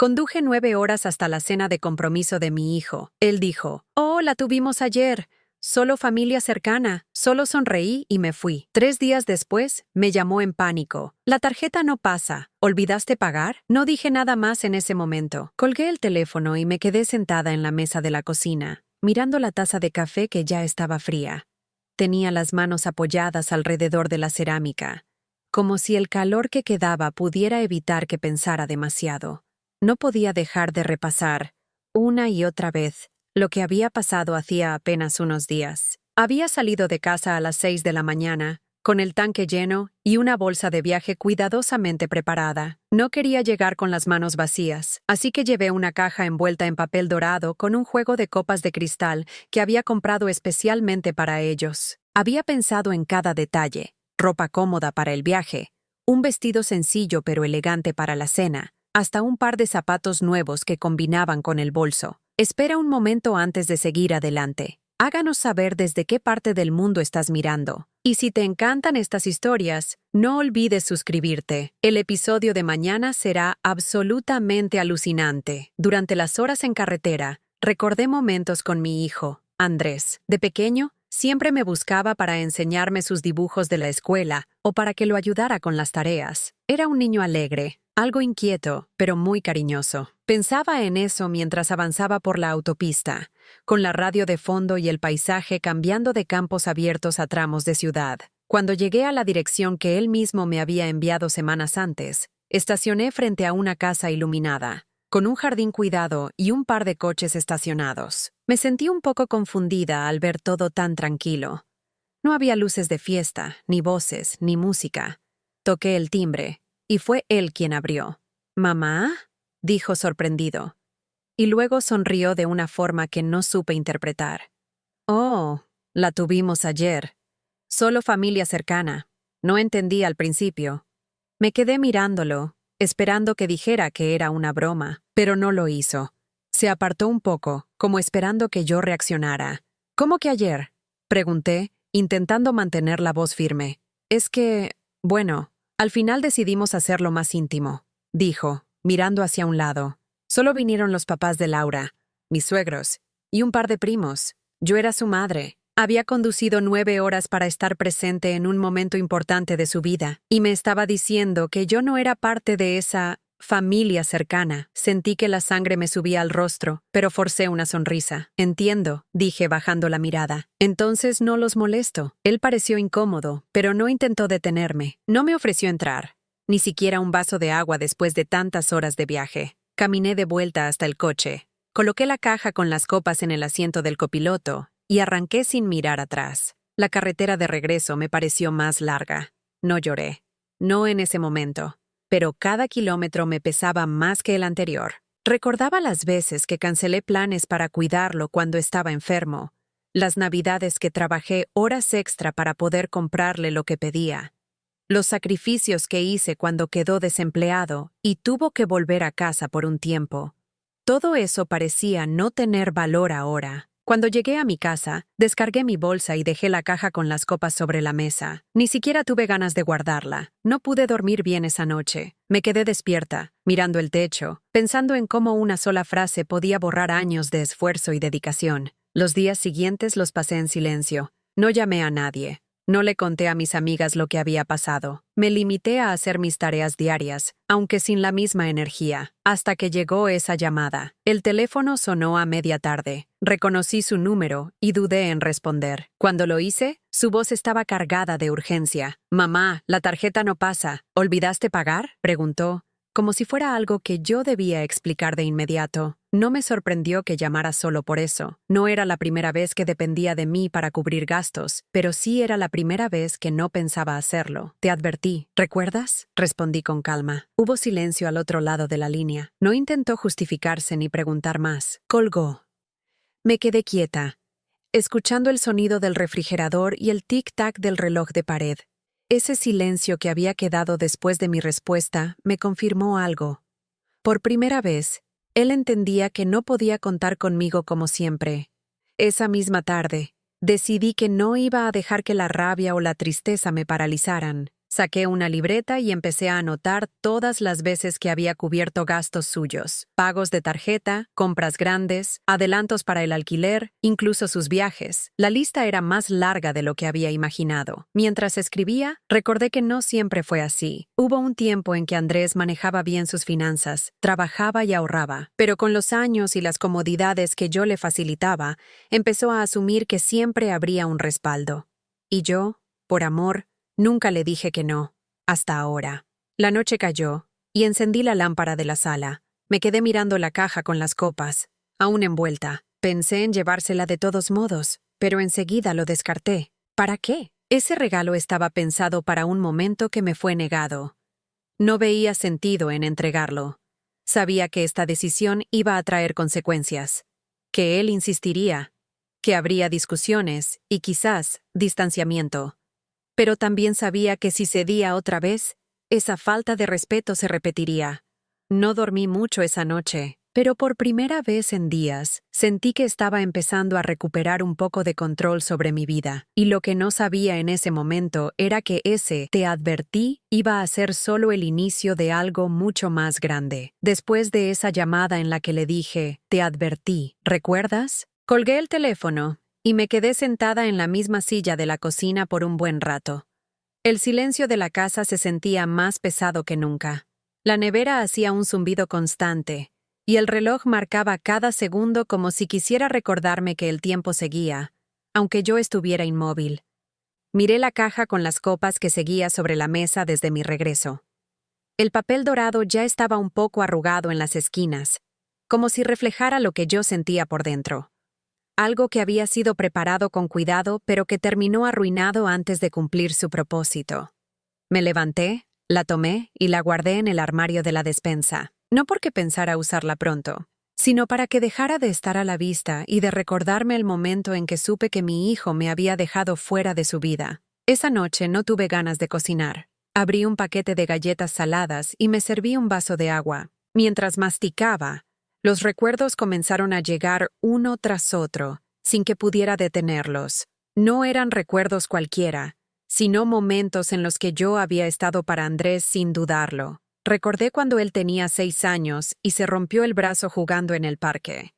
Conduje 9 horas hasta la cena de compromiso de mi hijo. Él dijo, «Oh, la tuvimos ayer. Solo familia cercana». Solo sonreí y me fui. 3 días después, me llamó en pánico. «La tarjeta no pasa. ¿Olvidaste pagar?» No dije nada más en ese momento. Colgué el teléfono y me quedé sentada en la mesa de la cocina, mirando la taza de café que ya estaba fría. Tenía las manos apoyadas alrededor de la cerámica, como si el calor que quedaba pudiera evitar que pensara demasiado. No podía dejar de repasar, una y otra vez, lo que había pasado hacía apenas unos días. Había salido de casa a las 6 de la mañana, con el tanque lleno y una bolsa de viaje cuidadosamente preparada. No quería llegar con las manos vacías, así que llevé una caja envuelta en papel dorado con un juego de copas de cristal que había comprado especialmente para ellos. Había pensado en cada detalle: ropa cómoda para el viaje, un vestido sencillo pero elegante para la cena, hasta un par de zapatos nuevos que combinaban con el bolso. Espera un momento antes de seguir adelante. Háganos saber desde qué parte del mundo estás mirando. Y si te encantan estas historias, no olvides suscribirte. El episodio de mañana será absolutamente alucinante. Durante las horas en carretera, recordé momentos con mi hijo, Andrés. De pequeño, siempre me buscaba para enseñarme sus dibujos de la escuela o para que lo ayudara con las tareas. Era un niño alegre, algo inquieto, pero muy cariñoso. Pensaba en eso mientras avanzaba por la autopista, con la radio de fondo y el paisaje cambiando de campos abiertos a tramos de ciudad. Cuando llegué a la dirección que él mismo me había enviado semanas antes, estacioné frente a una casa iluminada, con un jardín cuidado y un par de coches estacionados. Me sentí un poco confundida al ver todo tan tranquilo. No había luces de fiesta, ni voces, ni música. Toqué el timbre, y fue él quien abrió. «¿Mamá?», dijo sorprendido, y luego sonrió de una forma que no supe interpretar. «Oh, la tuvimos ayer. Solo familia cercana. No entendí al principio». Me quedé mirándolo, esperando que dijera que era una broma, pero no lo hizo. Se apartó un poco, como esperando que yo reaccionara. «¿Cómo que ayer?», pregunté, intentando mantener la voz firme. «Es que, bueno, al final decidimos hacerlo más íntimo», dijo, mirando hacia un lado. «Solo vinieron los papás de Laura, mis suegros, y un par de primos. Yo era su madre. Había conducido 9 horas para estar presente en un momento importante de su vida, y me estaba diciendo que yo no era parte de esa familia cercana». Sentí que la sangre me subía al rostro, pero forcé una sonrisa. «Entiendo», dije bajando la mirada. «Entonces no los molesto». Él pareció incómodo, pero no intentó detenerme. No me ofreció entrar, ni siquiera un vaso de agua después de tantas horas de viaje. Caminé de vuelta hasta el coche. Coloqué la caja con las copas en el asiento del copiloto y arranqué sin mirar atrás. La carretera de regreso me pareció más larga. No lloré. No en ese momento. Pero cada kilómetro me pesaba más que el anterior. Recordaba las veces que cancelé planes para cuidarlo cuando estaba enfermo, las navidades que trabajé horas extra para poder comprarle lo que pedía, los sacrificios que hice cuando quedó desempleado y tuvo que volver a casa por un tiempo. Todo eso parecía no tener valor ahora. Cuando llegué a mi casa, descargué mi bolsa y dejé la caja con las copas sobre la mesa. Ni siquiera tuve ganas de guardarla. No pude dormir bien esa noche. Me quedé despierta, mirando el techo, pensando en cómo una sola frase podía borrar años de esfuerzo y dedicación. Los días siguientes los pasé en silencio. No llamé a nadie. No le conté a mis amigas lo que había pasado. Me limité a hacer mis tareas diarias, aunque sin la misma energía, hasta que llegó esa llamada. El teléfono sonó a media tarde. Reconocí su número y dudé en responder. Cuando lo hice, su voz estaba cargada de urgencia. «Mamá, la tarjeta no pasa. ¿Olvidaste pagar?», preguntó, como si fuera algo que yo debía explicar de inmediato. No me sorprendió que llamara solo por eso. No era la primera vez que dependía de mí para cubrir gastos, pero sí era la primera vez que no pensaba hacerlo. «Te advertí, ¿recuerdas?», respondí con calma. Hubo silencio al otro lado de la línea. No intentó justificarse ni preguntar más. Colgó. Me quedé quieta, escuchando el sonido del refrigerador y el tic-tac del reloj de pared. Ese silencio que había quedado después de mi respuesta me confirmó algo. Por primera vez, él entendía que no podía contar conmigo como siempre. Esa misma tarde, decidí que no iba a dejar que la rabia o la tristeza me paralizaran. Saqué una libreta y empecé a anotar todas las veces que había cubierto gastos suyos, pagos de tarjeta, compras grandes, adelantos para el alquiler, incluso sus viajes. La lista era más larga de lo que había imaginado. Mientras escribía, recordé que no siempre fue así. Hubo un tiempo en que Andrés manejaba bien sus finanzas, trabajaba y ahorraba, pero con los años y las comodidades que yo le facilitaba, empezó a asumir que siempre habría un respaldo. Y yo, por amor, nunca le dije que no, hasta ahora. La noche cayó, y encendí la lámpara de la sala. Me quedé mirando la caja con las copas, aún envuelta. Pensé en llevársela de todos modos, pero enseguida lo descarté. ¿Para qué? Ese regalo estaba pensado para un momento que me fue negado. No veía sentido en entregarlo. Sabía que esta decisión iba a traer consecuencias, que él insistiría, que habría discusiones y quizás distanciamiento. Pero también sabía que si cedía otra vez, esa falta de respeto se repetiría. No dormí mucho esa noche, pero por primera vez en días sentí que estaba empezando a recuperar un poco de control sobre mi vida, y lo que no sabía en ese momento era que ese "te advertí" iba a ser solo el inicio de algo mucho más grande. Después de esa llamada en la que le dije, "te advertí", ¿recuerdas? Colgué el teléfono y me quedé sentada en la misma silla de la cocina por un buen rato. El silencio de la casa se sentía más pesado que nunca. La nevera hacía un zumbido constante, y el reloj marcaba cada segundo como si quisiera recordarme que el tiempo seguía, aunque yo estuviera inmóvil. Miré la caja con las copas que seguía sobre la mesa desde mi regreso. El papel dorado ya estaba un poco arrugado en las esquinas, como si reflejara lo que yo sentía por dentro. Algo que había sido preparado con cuidado, pero que terminó arruinado antes de cumplir su propósito. Me levanté, la tomé y la guardé en el armario de la despensa, no porque pensara usarla pronto, sino para que dejara de estar a la vista y de recordarme el momento en que supe que mi hijo me había dejado fuera de su vida. Esa noche no tuve ganas de cocinar. Abrí un paquete de galletas saladas y me serví un vaso de agua. Mientras masticaba, los recuerdos comenzaron a llegar uno tras otro, sin que pudiera detenerlos. No eran recuerdos cualquiera, sino momentos en los que yo había estado para Andrés sin dudarlo. Recordé cuando él tenía 6 años y se rompió el brazo jugando en el parque.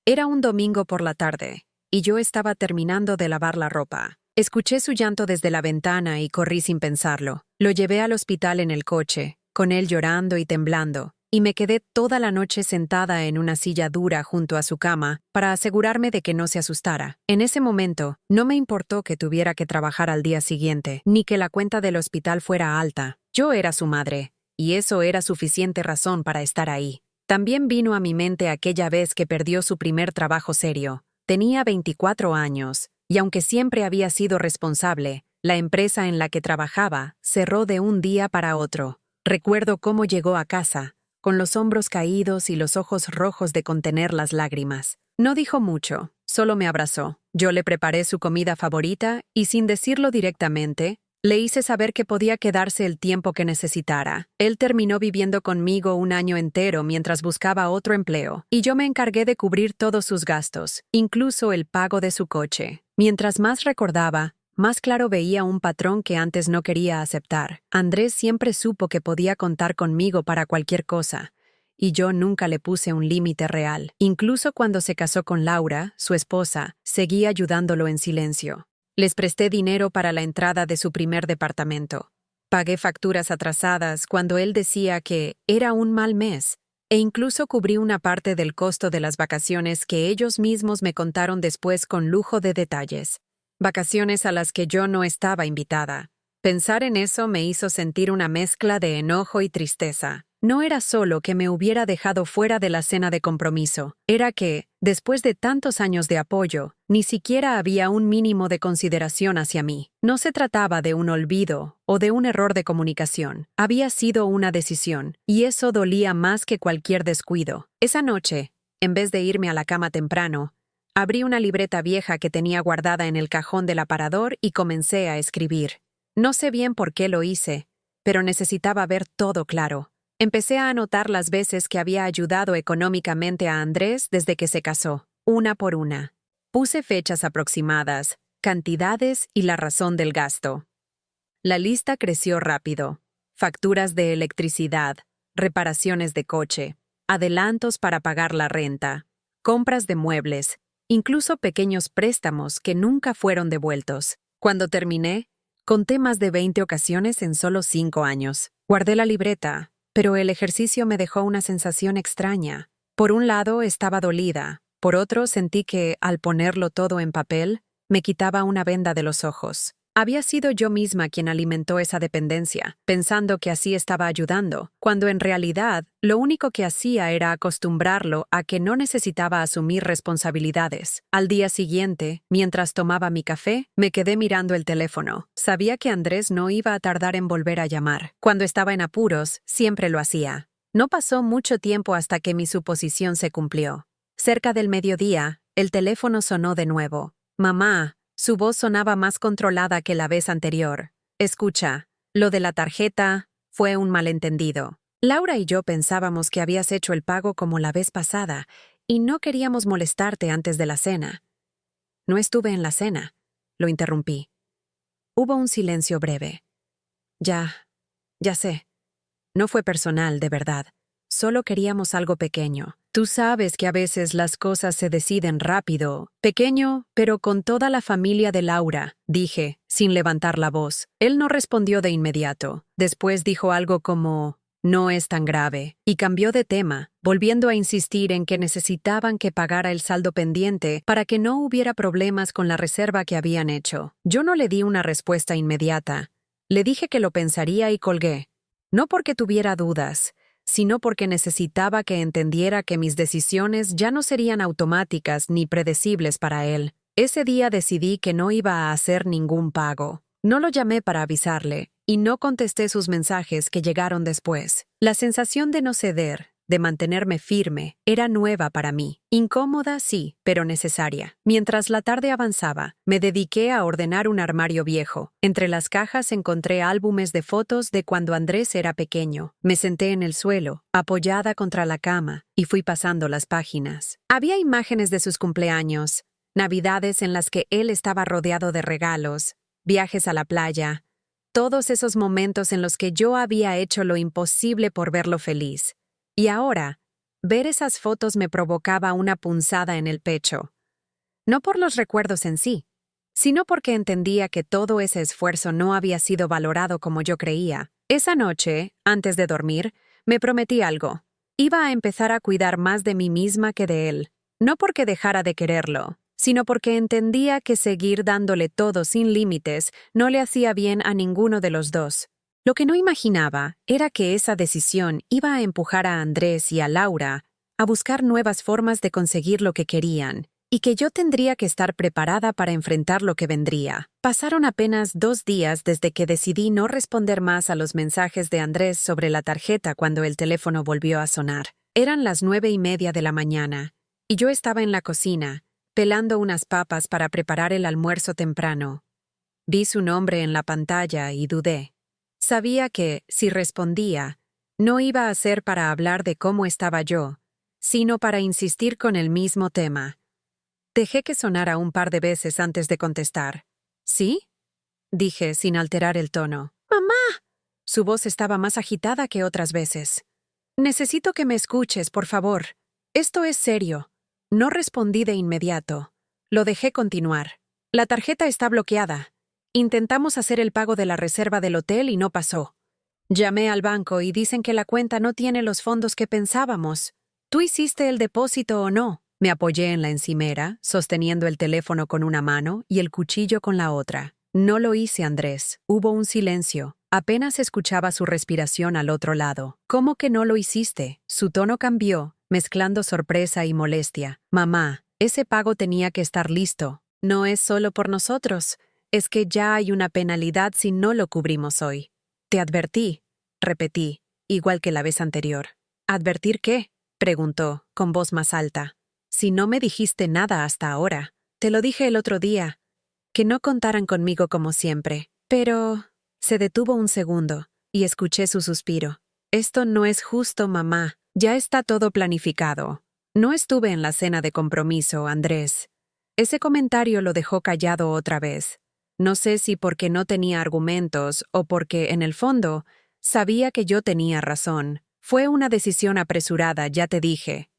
Era un domingo por la tarde, y yo estaba terminando de lavar la ropa. Escuché su llanto desde la ventana y corrí sin pensarlo. Lo llevé al hospital en el coche, con él llorando y temblando, y me quedé toda la noche sentada en una silla dura junto a su cama para asegurarme de que no se asustara. En ese momento, no me importó que tuviera que trabajar al día siguiente, ni que la cuenta del hospital fuera alta. Yo era su madre, y eso era suficiente razón para estar ahí. También vino a mi mente aquella vez que perdió su primer trabajo serio. Tenía 24 años, y aunque siempre había sido responsable, la empresa en la que trabajaba cerró de un día para otro. Recuerdo cómo llegó a casa, con los hombros caídos y los ojos rojos de contener las lágrimas. No dijo mucho, solo me abrazó. Yo le preparé su comida favorita y, sin decirlo directamente, le hice saber que podía quedarse el tiempo que necesitara. Él terminó viviendo conmigo un año entero mientras buscaba otro empleo, y yo me encargué de cubrir todos sus gastos, incluso el pago de su coche. Mientras más recordaba, más claro veía un patrón que antes no quería aceptar. Andrés siempre supo que podía contar conmigo para cualquier cosa, y yo nunca le puse un límite real. Incluso cuando se casó con Laura, su esposa, seguí ayudándolo en silencio. Les presté dinero para la entrada de su primer departamento. Pagué facturas atrasadas cuando él decía que era un mal mes, e incluso cubrí una parte del costo de las vacaciones que ellos mismos me contaron después con lujo de detalles. Vacaciones a las que yo no estaba invitada. Pensar en eso me hizo sentir una mezcla de enojo y tristeza. No era solo que me hubiera dejado fuera de la cena de compromiso, era que, después de tantos años de apoyo, ni siquiera había un mínimo de consideración hacia mí. No se trataba de un olvido o de un error de comunicación. Había sido una decisión, y eso dolía más que cualquier descuido. Esa noche, en vez de irme a la cama temprano, abrí una libreta vieja que tenía guardada en el cajón del aparador y comencé a escribir. No sé bien por qué lo hice, pero necesitaba ver todo claro. Empecé a anotar las veces que había ayudado económicamente a Andrés desde que se casó, una por una. Puse fechas aproximadas, cantidades y la razón del gasto. La lista creció rápido. Facturas de electricidad, reparaciones de coche, adelantos para pagar la renta, compras de muebles, incluso pequeños préstamos que nunca fueron devueltos. Cuando terminé, conté más de 20 ocasiones en solo 5 años. Guardé la libreta, pero el ejercicio me dejó una sensación extraña. Por un lado, estaba dolida. Por otro, sentí que, al ponerlo todo en papel, me quitaba una venda de los ojos. Había sido yo misma quien alimentó esa dependencia, pensando que así estaba ayudando, cuando en realidad lo único que hacía era acostumbrarlo a que no necesitaba asumir responsabilidades. Al día siguiente, mientras tomaba mi café, me quedé mirando el teléfono. Sabía que Andrés no iba a tardar en volver a llamar. Cuando estaba en apuros, siempre lo hacía. No pasó mucho tiempo hasta que mi suposición se cumplió. Cerca del mediodía, el teléfono sonó de nuevo. «Mamá». Su voz sonaba más controlada que la vez anterior. «Escucha, lo de la tarjeta fue un malentendido. Laura y yo pensábamos que habías hecho el pago como la vez pasada y no queríamos molestarte antes de la cena». «No estuve en la cena», lo interrumpí. Hubo un silencio breve. Ya sé. No fue personal, de verdad. Solo queríamos algo pequeño. Tú sabes que a veces las cosas se deciden rápido. Pequeño, pero con toda la familia de Laura, dije, sin levantar la voz. Él no respondió de inmediato. Después dijo algo como, «No es tan grave», y cambió de tema, volviendo a insistir en que necesitaban que pagara el saldo pendiente para que no hubiera problemas con la reserva que habían hecho. Yo no le di una respuesta inmediata. Le dije que lo pensaría y colgué. No porque tuviera dudas, sino porque necesitaba que entendiera que mis decisiones ya no serían automáticas ni predecibles para él. Ese día decidí que no iba a hacer ningún pago. No lo llamé para avisarle, y no contesté sus mensajes que llegaron después. La sensación de no ceder, de mantenerme firme, era nueva para mí. Incómoda, sí, pero necesaria. Mientras la tarde avanzaba, me dediqué a ordenar un armario viejo. Entre las cajas encontré álbumes de fotos de cuando Andrés era pequeño. Me senté en el suelo, apoyada contra la cama, y fui pasando las páginas. Había imágenes de sus cumpleaños, navidades en las que él estaba rodeado de regalos, viajes a la playa, todos esos momentos en los que yo había hecho lo imposible por verlo feliz. Y ahora, ver esas fotos me provocaba una punzada en el pecho. No por los recuerdos en sí, sino porque entendía que todo ese esfuerzo no había sido valorado como yo creía. Esa noche, antes de dormir, me prometí algo. Iba a empezar a cuidar más de mí misma que de él. No porque dejara de quererlo, sino porque entendía que seguir dándole todo sin límites no le hacía bien a ninguno de los dos. Lo que no imaginaba era que esa decisión iba a empujar a Andrés y a Laura a buscar nuevas formas de conseguir lo que querían, y que yo tendría que estar preparada para enfrentar lo que vendría. Pasaron apenas 2 días desde que decidí no responder más a los mensajes de Andrés sobre la tarjeta cuando el teléfono volvió a sonar. Eran las 9:30 de la mañana, y yo estaba en la cocina, pelando unas papas para preparar el almuerzo temprano. Vi su nombre en la pantalla y dudé. Sabía que, si respondía, no iba a ser para hablar de cómo estaba yo, sino para insistir con el mismo tema. Dejé que sonara un par de veces antes de contestar. ¿Sí?, dije sin alterar el tono. «¡Mamá!». Su voz estaba más agitada que otras veces. «Necesito que me escuches, por favor. Esto es serio». No respondí de inmediato. Lo dejé continuar. «La tarjeta está bloqueada. Intentamos hacer el pago de la reserva del hotel y no pasó. Llamé al banco y dicen que la cuenta no tiene los fondos que pensábamos. ¿Tú hiciste el depósito o no?». Me apoyé en la encimera, sosteniendo el teléfono con una mano y el cuchillo con la otra. «No lo hice, Andrés». Hubo un silencio. Apenas escuchaba su respiración al otro lado. «¿Cómo que no lo hiciste?». Su tono cambió, mezclando sorpresa y molestia. «Mamá, ese pago tenía que estar listo. No es solo por nosotros. Es que ya hay una penalidad si no lo cubrimos hoy». «Te advertí», repetí, igual que la vez anterior. «¿Advertir qué?», preguntó, con voz más alta. «Si no me dijiste nada hasta ahora. Te lo dije el otro día. Que no contaran conmigo como siempre. Pero…». Se detuvo un segundo, y escuché su suspiro. «Esto no es justo, mamá. Ya está todo planificado. No estuve en la cena de compromiso, Andrés». Ese comentario lo dejó callado otra vez. No sé si porque no tenía argumentos o porque, en el fondo, sabía que yo tenía razón. Fue una decisión apresurada, ya te dije.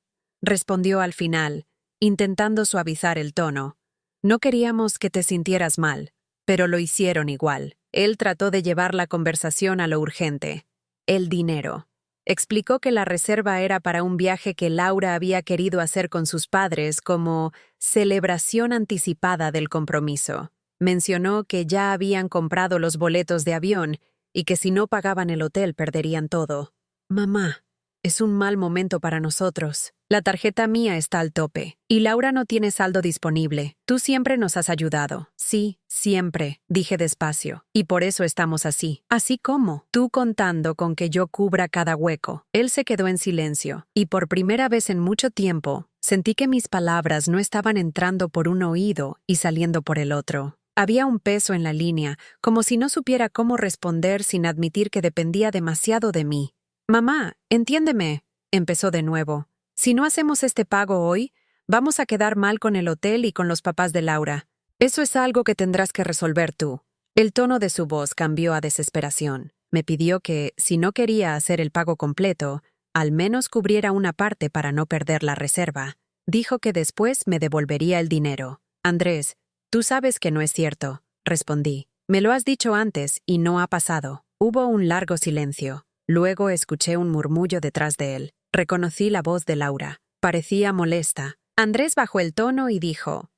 Respondió al final, intentando suavizar el tono. No queríamos que te sintieras mal, pero lo hicieron igual. Él trató de llevar la conversación a lo urgente. El dinero. Explicó que la reserva era para un viaje que Laura había querido hacer con sus padres como celebración anticipada del compromiso. Mencionó que ya habían comprado los boletos de avión y que si no pagaban el hotel perderían todo. Mamá, es un mal momento para nosotros. La tarjeta mía está al tope y Laura no tiene saldo disponible. Tú siempre nos has ayudado. Sí, siempre, dije despacio. Y por eso estamos así. Así como tú contando con que yo cubra cada hueco. Él se quedó en silencio y por primera vez en mucho tiempo sentí que mis palabras no estaban entrando por un oído y saliendo por el otro. Había un peso en la línea, como si no supiera cómo responder sin admitir que dependía demasiado de mí. Mamá, entiéndeme, empezó de nuevo. Si no hacemos este pago hoy, vamos a quedar mal con el hotel y con los papás de Laura. Eso es algo que tendrás que resolver tú. El tono de su voz cambió a desesperación. Me pidió que, si no quería hacer el pago completo, al menos cubriera una parte para no perder la reserva. Dijo que después me devolvería el dinero. Andrés, tú sabes que no es cierto, respondí. Me lo has dicho antes y no ha pasado. Hubo un largo silencio. Luego escuché un murmullo detrás de él. Reconocí la voz de Laura. Parecía molesta. Andrés bajó el tono y dijo: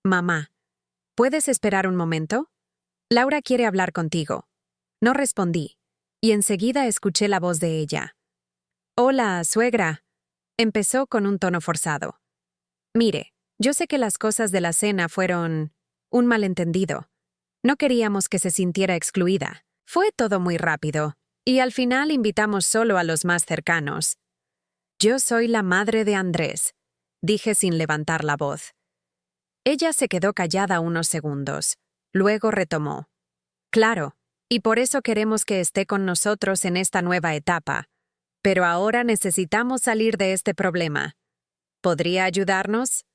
Mamá, ¿puedes esperar un momento? Laura quiere hablar contigo. No respondí, y enseguida escuché la voz de ella. Hola, suegra. Empezó con un tono forzado. Mire, yo sé que las cosas de la cena fueron un malentendido. No queríamos que se sintiera excluida. Fue todo muy rápido. Y al final invitamos solo a los más cercanos. Yo soy la madre de Andrés, dije sin levantar la voz. Ella se quedó callada unos segundos. Luego retomó. Claro, y por eso queremos que esté con nosotros en esta nueva etapa. Pero ahora necesitamos salir de este problema. ¿Podría ayudarnos?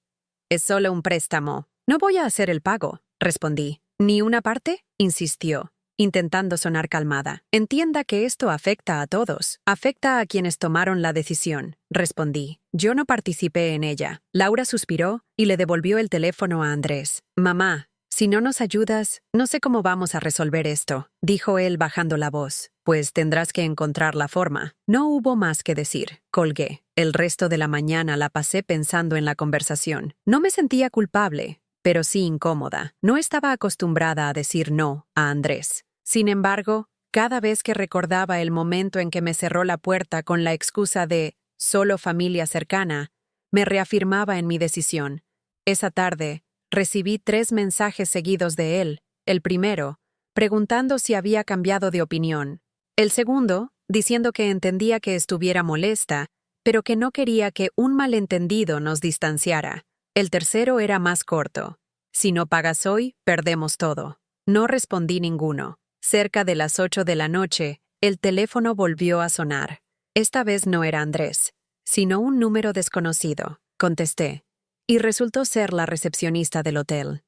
Es solo un préstamo. No voy a hacer el pago, respondí. ¿Ni una parte? Insistió, intentando sonar calmada. Entienda que esto afecta a todos. Afecta a quienes tomaron la decisión, respondí. Yo no participé en ella. Laura suspiró y le devolvió el teléfono a Andrés. Mamá, si no nos ayudas, no sé cómo vamos a resolver esto, dijo él bajando la voz. Pues tendrás que encontrar la forma. No hubo más que decir. Colgué. El resto de la mañana la pasé pensando en la conversación. No me sentía culpable, pero sí incómoda. No estaba acostumbrada a decir no a Andrés. Sin embargo, cada vez que recordaba el momento en que me cerró la puerta con la excusa de solo familia cercana, me reafirmaba en mi decisión. Esa tarde, recibí 3 mensajes seguidos de él. El primero, preguntando si había cambiado de opinión. El segundo, diciendo que entendía que estuviera molesta, pero que no quería que un malentendido nos distanciara. El tercero era más corto. Si no pagas hoy, perdemos todo. No respondí ninguno. Cerca de las 8 de la noche, el teléfono volvió a sonar. Esta vez no era Andrés, sino un número desconocido. Contesté, y resultó ser la recepcionista del hotel.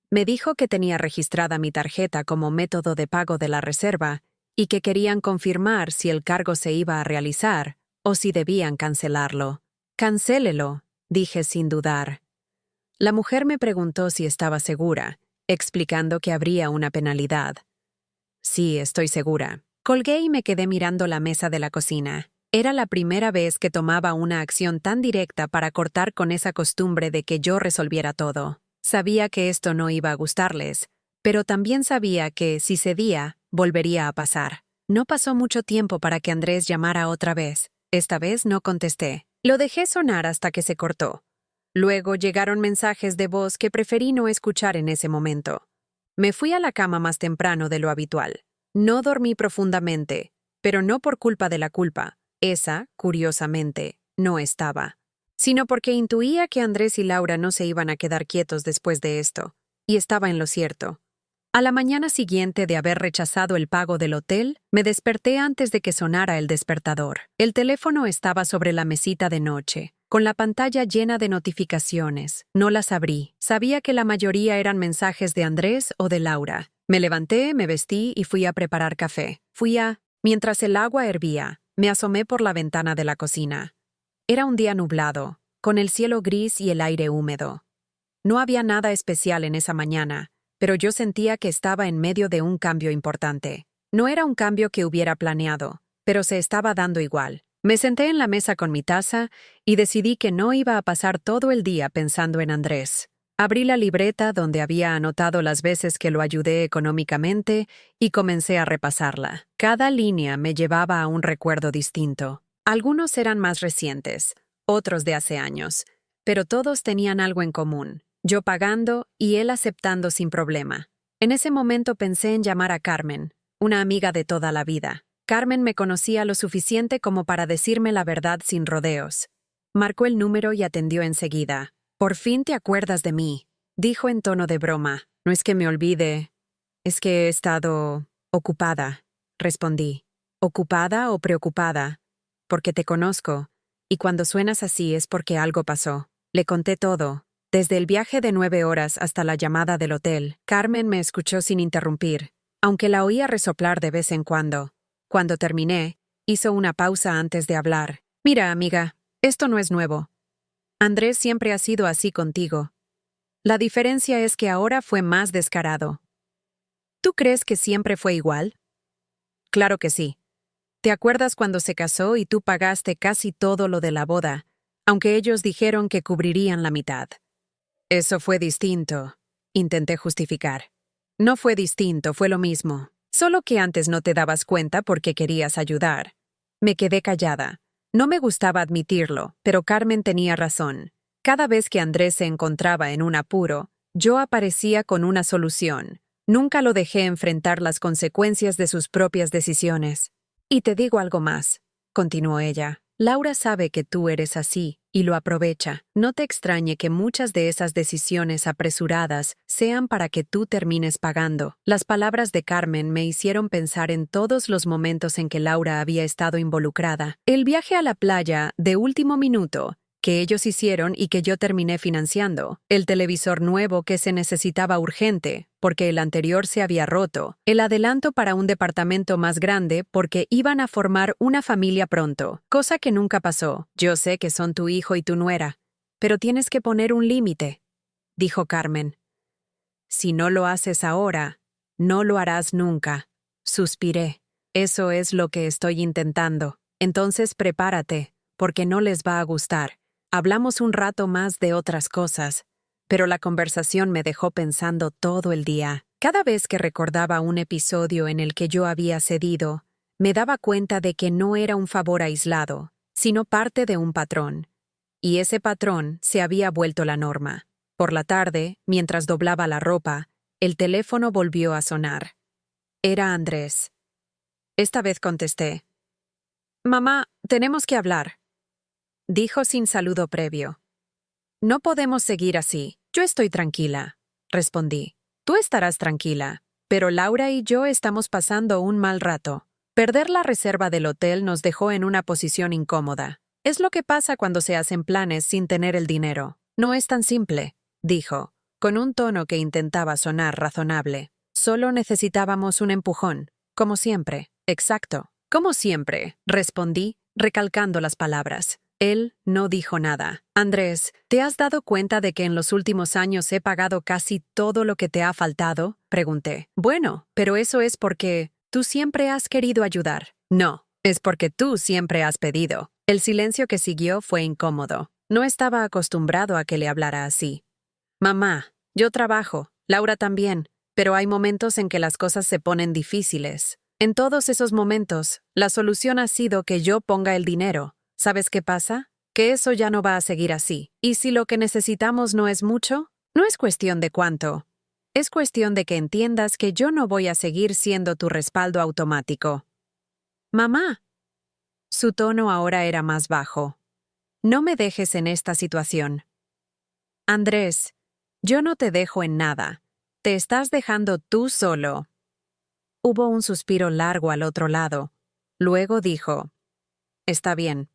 Me dijo que tenía registrada mi tarjeta como método de pago de la reserva y que querían confirmar si el cargo se iba a realizar o si debían cancelarlo. Cancélelo, dije sin dudar. La mujer me preguntó si estaba segura, explicando que habría una penalidad. Sí, estoy segura. Colgué y me quedé mirando la mesa de la cocina. Era la primera vez que tomaba una acción tan directa para cortar con esa costumbre de que yo resolviera todo. Sabía que esto no iba a gustarles, pero también sabía que, si cedía, volvería a pasar. No pasó mucho tiempo para que Andrés llamara otra vez. Esta vez no contesté. Lo dejé sonar hasta que se cortó. Luego llegaron mensajes de voz que preferí no escuchar en ese momento. Me fui a la cama más temprano de lo habitual. No dormí profundamente, pero no por culpa de la culpa. Esa, curiosamente, no estaba. Sino porque intuía que Andrés y Laura no se iban a quedar quietos después de esto, y estaba en lo cierto. A la mañana siguiente de haber rechazado el pago del hotel, me desperté antes de que sonara el despertador. El teléfono estaba sobre la mesita de noche. con la pantalla llena de notificaciones. No las abrí. Sabía que la mayoría eran mensajes de Andrés o de Laura. Me levanté, me vestí y fui a preparar café. Mientras el agua hervía, me asomé por la ventana de la cocina. Era un día nublado, con el cielo gris y el aire húmedo. No había nada especial en esa mañana, pero yo sentía que estaba en medio de un cambio importante. No era un cambio que hubiera planeado, pero se estaba dando igual. Me senté en la mesa con mi taza y decidí que no iba a pasar todo el día pensando en Andrés. Abrí la libreta donde había anotado las veces que lo ayudé económicamente y comencé a repasarla. Cada línea me llevaba a un recuerdo distinto. Algunos eran más recientes, otros de hace años, pero todos tenían algo en común. Yo pagando y él aceptando sin problema. En ese momento pensé en llamar a Carmen, una amiga de toda la vida. Carmen me conocía lo suficiente como para decirme la verdad sin rodeos. Marcó el número y atendió enseguida. «Por fin te acuerdas de mí», dijo en tono de broma. «No es que me olvide, es que he estado ocupada», respondí. «¿Ocupada o preocupada? Porque te conozco, y cuando suenas así es porque algo pasó». Le conté todo. Desde el viaje de 9 horas hasta la llamada del hotel, Carmen me escuchó sin interrumpir, aunque la oía resoplar de vez en cuando. Cuando terminé, hizo una pausa antes de hablar. «Mira, amiga, esto no es nuevo. Andrés siempre ha sido así contigo. La diferencia es que ahora fue más descarado». «¿Tú crees que siempre fue igual?» «Claro que sí. ¿Te acuerdas cuando se casó y tú pagaste casi todo lo de la boda, aunque ellos dijeron que cubrirían la mitad?» «Eso fue distinto», intenté justificar. «No fue distinto, fue lo mismo. Solo que antes no te dabas cuenta porque querías ayudar». Me quedé callada. No me gustaba admitirlo, pero Carmen tenía razón. Cada vez que Andrés se encontraba en un apuro, yo aparecía con una solución. Nunca lo dejé enfrentar las consecuencias de sus propias decisiones. «Y te digo algo más», continuó ella. «Laura sabe que tú eres así, y lo aprovecha. No te extrañe que muchas de esas decisiones apresuradas sean para que tú termines pagando». Las palabras de Carmen me hicieron pensar en todos los momentos en que Laura había estado involucrada. El viaje a la playa, de último minuto, que ellos hicieron y que yo terminé financiando. El televisor nuevo que se necesitaba urgente, porque el anterior se había roto. El adelanto para un departamento más grande porque iban a formar una familia pronto, cosa que nunca pasó. «Yo sé que son tu hijo y tu nuera, pero tienes que poner un límite», dijo Carmen. «Si no lo haces ahora, no lo harás nunca». Suspiré. «Eso es lo que estoy intentando. Entonces prepárate, porque no les va a gustar». Hablamos un rato más de otras cosas, pero la conversación me dejó pensando todo el día. Cada vez que recordaba un episodio en el que yo había cedido, me daba cuenta de que no era un favor aislado, sino parte de un patrón. Y ese patrón se había vuelto la norma. Por la tarde, mientras doblaba la ropa, el teléfono volvió a sonar. Era Andrés. Esta vez contesté. «Mamá, tenemos que hablar», dijo sin saludo previo. «No podemos seguir así. Yo estoy tranquila», respondí. «Tú estarás tranquila, pero Laura y yo estamos pasando un mal rato. Perder la reserva del hotel nos dejó en una posición incómoda. Es lo que pasa cuando se hacen planes sin tener el dinero. No es tan simple», dijo, con un tono que intentaba sonar razonable. «Solo necesitábamos un empujón, como siempre». «Exacto, como siempre», respondí, recalcando las palabras. Él no dijo nada. «Andrés, ¿te has dado cuenta de que en los últimos años he pagado casi todo lo que te ha faltado?», pregunté. «Bueno, pero eso es porque tú siempre has querido ayudar». «No, es porque tú siempre has pedido». El silencio que siguió fue incómodo. No estaba acostumbrado a que le hablara así. «Mamá, yo trabajo, Laura también, pero hay momentos en que las cosas se ponen difíciles. En todos esos momentos, la solución ha sido que yo ponga el dinero. ¿Sabes qué pasa? Que eso ya no va a seguir así. Y si lo que necesitamos no es mucho, no es cuestión de cuánto. Es cuestión de que entiendas que yo no voy a seguir siendo tu respaldo automático». «Mamá». Su tono ahora era más bajo. «No me dejes en esta situación». «Andrés, yo no te dejo en nada. Te estás dejando tú solo». Hubo un suspiro largo al otro lado. Luego dijo, «Está bien.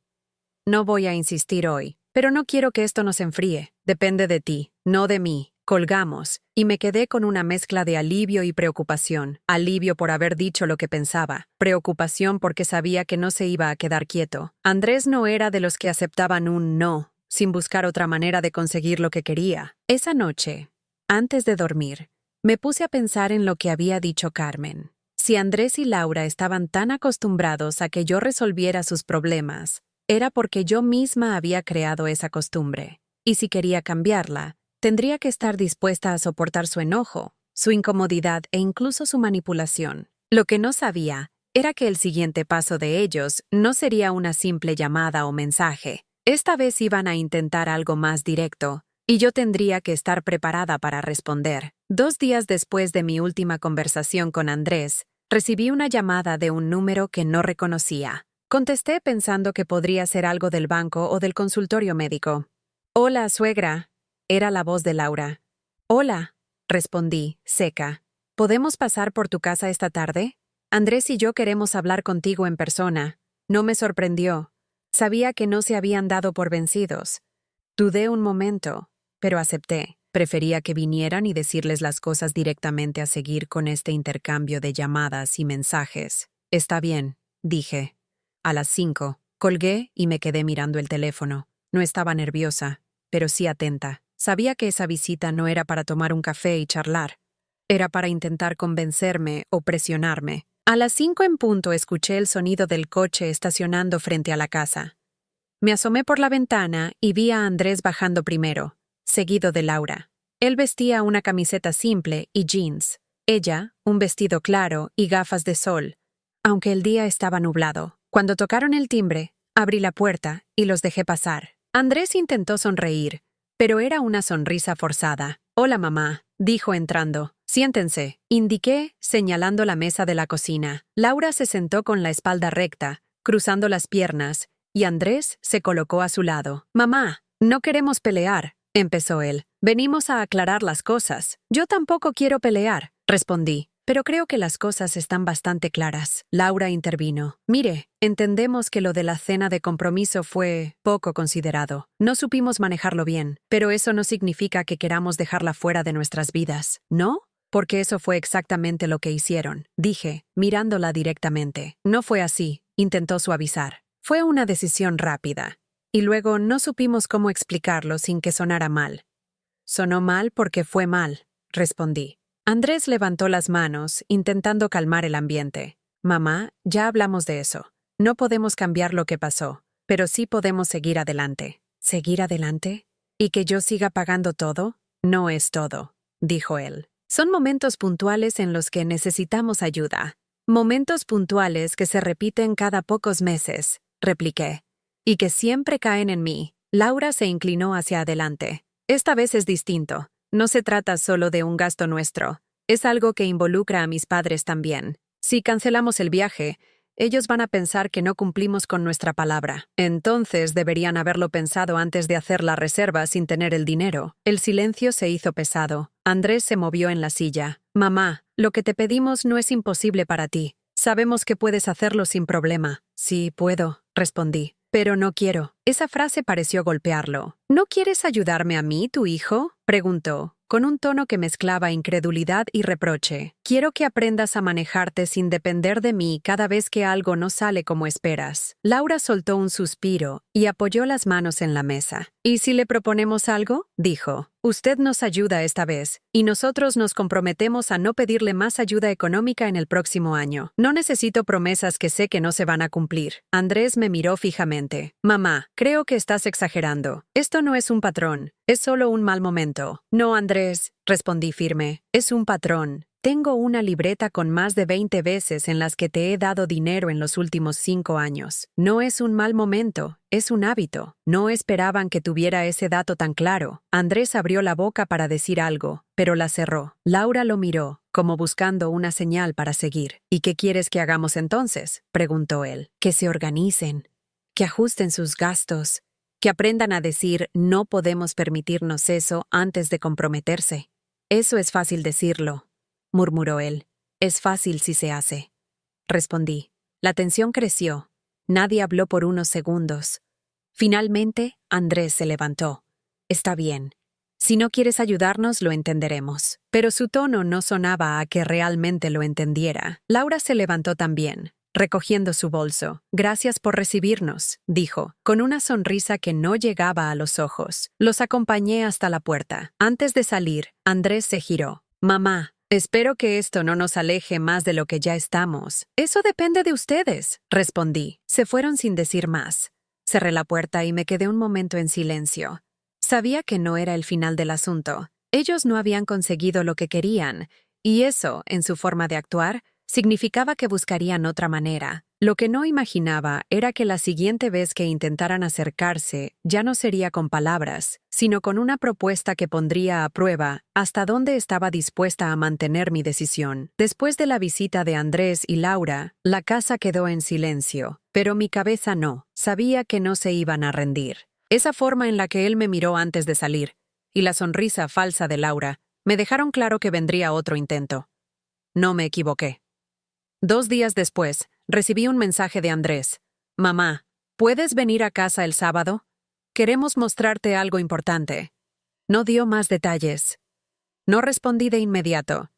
No voy a insistir hoy. pero no quiero que esto nos enfríe. Depende de ti, no de mí. Colgamos, y me quedé con una mezcla de alivio y preocupación. Alivio por haber dicho lo que pensaba. Preocupación porque sabía que no se iba a quedar quieto. Andrés no era de los que aceptaban un no, sin buscar otra manera de conseguir lo que quería. Esa noche, antes de dormir, me puse a pensar en lo que había dicho Carmen. Si Andrés y Laura estaban tan acostumbrados a que yo resolviera sus problemas, era porque yo misma había creado esa costumbre. Y si quería cambiarla, tendría que estar dispuesta a soportar su enojo, su incomodidad e incluso su manipulación. Lo que no sabía era que el siguiente paso de ellos no sería una simple llamada o mensaje. Esta vez iban a intentar algo más directo, y yo tendría que estar preparada para responder. 2 días después de mi última conversación con Andrés, recibí una llamada de un número que no reconocía. Contesté pensando que podría ser algo del banco o del consultorio médico. «Hola, suegra», era la voz de Laura. «Hola», respondí, seca. «¿Podemos pasar por tu casa esta tarde? Andrés y yo queremos hablar contigo en persona». No me sorprendió. Sabía que no se habían dado por vencidos. Dudé un momento, pero acepté. Prefería que vinieran y decirles las cosas directamente a seguir con este intercambio de llamadas y mensajes. «Está bien», dije. A las 5, colgué y me quedé mirando el teléfono. No estaba nerviosa, pero sí atenta. Sabía que esa visita no era para tomar un café y charlar. Era para intentar convencerme o presionarme. A las 5 en punto escuché el sonido del coche estacionando frente a la casa. Me asomé por la ventana y vi a Andrés bajando primero, seguido de Laura. Él vestía una camiseta simple y jeans. Ella, un vestido claro y gafas de sol, aunque el día estaba nublado. Cuando tocaron el timbre, abrí la puerta y los dejé pasar. Andrés intentó sonreír, pero era una sonrisa forzada. «Hola, mamá», dijo entrando. «Siéntense», indiqué, señalando la mesa de la cocina. Laura se sentó con la espalda recta, cruzando las piernas, y Andrés se colocó a su lado. «Mamá, no queremos pelear», empezó él. «Venimos a aclarar las cosas». «Yo tampoco quiero pelear», respondí. «Pero creo que las cosas están bastante claras». Laura intervino. «Mire, entendemos que lo de la cena de compromiso fue poco considerado. No supimos manejarlo bien, pero eso no significa que queramos dejarla fuera de nuestras vidas, ¿no? Porque eso fue exactamente lo que hicieron», dije, mirándola directamente. «No fue así», intentó suavizar. «Fue una decisión rápida. Y luego no supimos cómo explicarlo sin que sonara mal». «Sonó mal porque fue mal», respondí. Andrés levantó las manos, intentando calmar el ambiente. «Mamá, ya hablamos de eso. No podemos cambiar lo que pasó, pero sí podemos seguir adelante». «¿Seguir adelante? ¿Y que yo siga pagando todo?» «No es todo», dijo él. «Son momentos puntuales en los que necesitamos ayuda. Momentos puntuales que se repiten cada pocos meses», repliqué. «Y que siempre caen en mí». Laura se inclinó hacia adelante. «Esta vez es distinto. No se trata solo de un gasto nuestro. Es algo que involucra a mis padres también. Si cancelamos el viaje, ellos van a pensar que no cumplimos con nuestra palabra. Entonces deberían haberlo pensado antes de hacer la reserva sin tener el dinero». El silencio se hizo pesado. Andrés se movió en la silla. «Mamá, lo que te pedimos no es imposible para ti. Sabemos que puedes hacerlo sin problema». «Sí, puedo», respondí. «Pero no quiero». Esa frase pareció golpearlo. «¿No quieres ayudarme a mí, tu hijo?», preguntó, con un tono que mezclaba incredulidad y reproche. «Quiero que aprendas a manejarte sin depender de mí cada vez que algo no sale como esperas». Laura soltó un suspiro y apoyó las manos en la mesa. «¿Y si le proponemos algo?», dijo. «Usted nos ayuda esta vez, y nosotros nos comprometemos a no pedirle más ayuda económica en el próximo año. No necesito promesas que sé que no se van a cumplir». Andrés me miró fijamente. «Mamá, creo que estás exagerando. Esto no es un patrón. Es solo un mal momento». «No, Andrés», respondí firme. «Es un patrón. Tengo una libreta con más de 20 veces en las que te he dado dinero en los últimos 5 años. No es un mal momento, es un hábito». No esperaban que tuviera ese dato tan claro. Andrés abrió la boca para decir algo, pero la cerró. Laura lo miró, como buscando una señal para seguir. «¿Y qué quieres que hagamos entonces?», preguntó él. «Que se organicen, que ajusten sus gastos, que aprendan a decir no podemos permitirnos eso antes de comprometerse». «Eso es fácil decirlo», murmuró él. «Es fácil si se hace», respondí. La tensión creció. Nadie habló por unos segundos. Finalmente, Andrés se levantó. Está bien. Si no quieres ayudarnos, lo entenderemos. Pero su tono no sonaba a que realmente lo entendiera. Laura se levantó también, recogiendo su bolso. Gracias por recibirnos, dijo, con una sonrisa que no llegaba a los ojos. Los acompañé hasta la puerta. Antes de salir, Andrés se giró. Mamá, espero que esto no nos aleje más de lo que ya estamos. Eso depende de ustedes, respondí. Se fueron sin decir más. Cerré la puerta y me quedé un momento en silencio. Sabía que no era el final del asunto. Ellos no habían conseguido lo que querían, y eso, en su forma de actuar, significaba que buscarían otra manera. Lo que no imaginaba era que la siguiente vez que intentaran acercarse ya no sería con palabras, sino con una propuesta que pondría a prueba hasta dónde estaba dispuesta a mantener mi decisión. Después de la visita de Andrés y Laura, la casa quedó en silencio, pero mi cabeza no. Sabía que no se iban a rendir. Esa forma en la que él me miró antes de salir y la sonrisa falsa de Laura me dejaron claro que vendría otro intento. No me equivoqué. 2 días después, recibí un mensaje de Andrés. Mamá, ¿puedes venir a casa el sábado? Queremos mostrarte algo importante. No dio más detalles. No respondí de inmediato.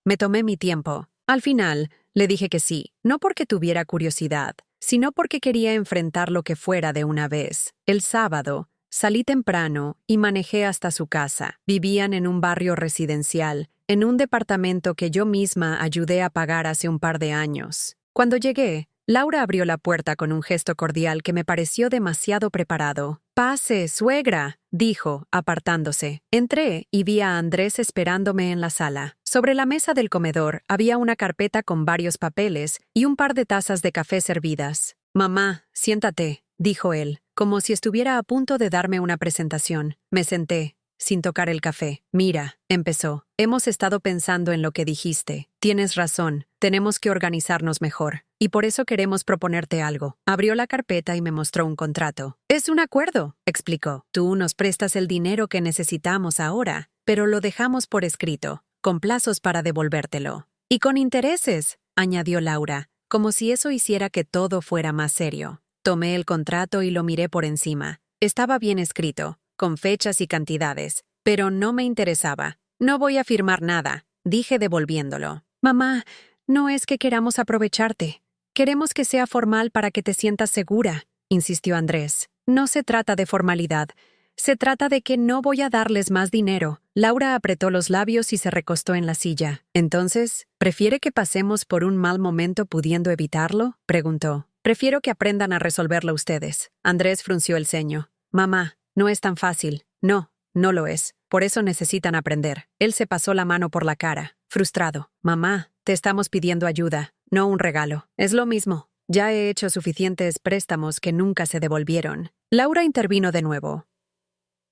Me tomé mi tiempo. Al final, le dije que sí, no porque tuviera curiosidad, sino porque quería enfrentar lo que fuera de una vez. El sábado, salí temprano y manejé hasta su casa. Vivían en un barrio residencial, en un departamento que yo misma ayudé a pagar hace un par de años. Cuando llegué, Laura abrió la puerta con un gesto cordial que me pareció demasiado preparado. «Pase, suegra», dijo, apartándose. Entré y vi a Andrés esperándome en la sala. Sobre la mesa del comedor había una carpeta con varios papeles y un par de tazas de café servidas. «Mamá, siéntate», dijo él, como si estuviera a punto de darme una presentación. Me senté, sin tocar el café. «Mira», empezó, «hemos estado pensando en lo que dijiste. Tienes razón, tenemos que organizarnos mejor. Y por eso queremos proponerte algo». Abrió la carpeta y me mostró un contrato. «Es un acuerdo», explicó. «Tú nos prestas el dinero que necesitamos ahora, pero lo dejamos por escrito, con plazos para devolvértelo. Y con intereses», añadió Laura, como si eso hiciera que todo fuera más serio. Tomé el contrato y lo miré por encima. Estaba bien escrito, con fechas y cantidades, pero no me interesaba. «No voy a firmar nada», dije devolviéndolo. «Mamá, no es que queramos aprovecharte. Queremos que sea formal para que te sientas segura», insistió Andrés. «No se trata de formalidad. Se trata de que no voy a darles más dinero». Laura apretó los labios y se recostó en la silla. «Entonces, ¿prefiere que pasemos por un mal momento pudiendo evitarlo?», preguntó. «Prefiero que aprendan a resolverlo ustedes». Andrés frunció el ceño. «Mamá, no es tan fácil». «No, no lo es. Por eso necesitan aprender». Él se pasó la mano por la cara, frustrado. «Mamá, te estamos pidiendo ayuda, no un regalo. Es lo mismo. Ya he hecho suficientes préstamos que nunca se devolvieron». Laura intervino de nuevo.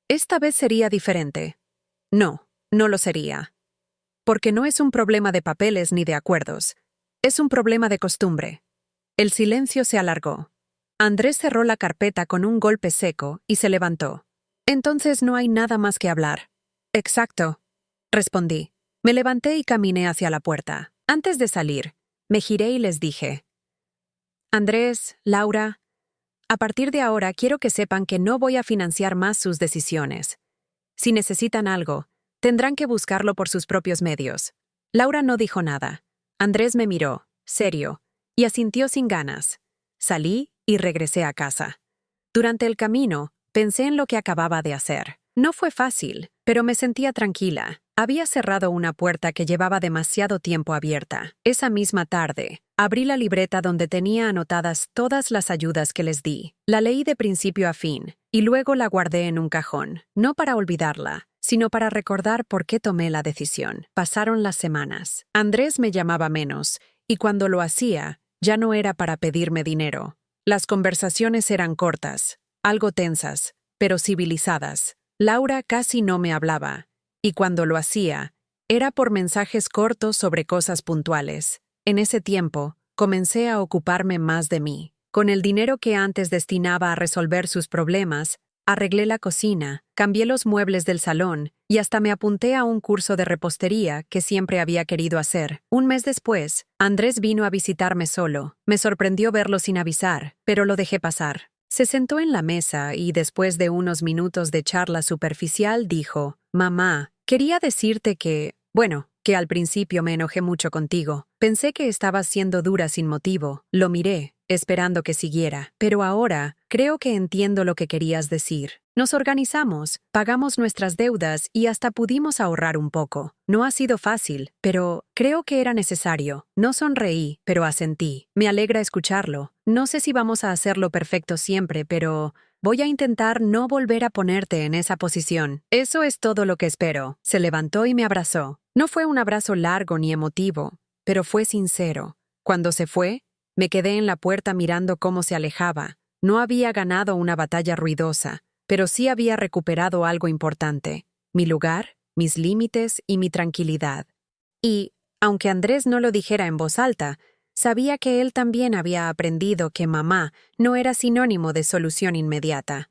«Esta vez sería diferente». «No, no lo sería. Porque no es un problema de papeles ni de acuerdos. Es un problema de costumbre». El silencio se alargó. Andrés cerró la carpeta con un golpe seco y se levantó. «Entonces no hay nada más que hablar». «Exacto», respondí. Me levanté y caminé hacia la puerta. Antes de salir, me giré y les dije: «Andrés, Laura, a partir de ahora quiero que sepan que no voy a financiar más sus decisiones. Si necesitan algo, tendrán que buscarlo por sus propios medios». Laura no dijo nada. Andrés me miró, serio, y asintió sin ganas. Salí y regresé a casa. Durante el camino, pensé en lo que acababa de hacer. No fue fácil, pero me sentía tranquila. Había cerrado una puerta que llevaba demasiado tiempo abierta. Esa misma tarde, abrí la libreta donde tenía anotadas todas las ayudas que les di. La leí de principio a fin, y luego la guardé en un cajón, no para olvidarla, sino para recordar por qué tomé la decisión. Pasaron las semanas. Andrés me llamaba menos, y cuando lo hacía, ya no era para pedirme dinero. Las conversaciones eran cortas, algo tensas, pero civilizadas. Laura casi no me hablaba, y cuando lo hacía, era por mensajes cortos sobre cosas puntuales. En ese tiempo, comencé a ocuparme más de mí. Con el dinero que antes destinaba a resolver sus problemas, arreglé la cocina, cambié los muebles del salón y hasta me apunté a un curso de repostería que siempre había querido hacer. Un mes después, Andrés vino a visitarme solo. Me sorprendió verlo sin avisar, pero lo dejé pasar. Se sentó en la mesa y después de unos minutos de charla superficial dijo, «Mamá, quería decirte que al principio me enojé mucho contigo. Pensé que estabas siendo dura sin motivo. Lo miré, esperando que siguiera. Pero ahora creo que entiendo lo que querías decir. Nos organizamos, pagamos nuestras deudas y hasta pudimos ahorrar un poco. No ha sido fácil, pero creo que era necesario. No sonreí, pero asentí. Me alegra escucharlo. No sé si vamos a hacerlo perfecto siempre, pero voy a intentar no volver a ponerte en esa posición. Eso es todo lo que espero». Se levantó y me abrazó. No fue un abrazo largo ni emotivo, pero fue sincero. Cuando se fue, me quedé en la puerta mirando cómo se alejaba. No había ganado una batalla ruidosa, pero sí había recuperado algo importante: mi lugar, mis límites y mi tranquilidad. Y, aunque Andrés no lo dijera en voz alta, sabía que él también había aprendido que mamá no era sinónimo de solución inmediata.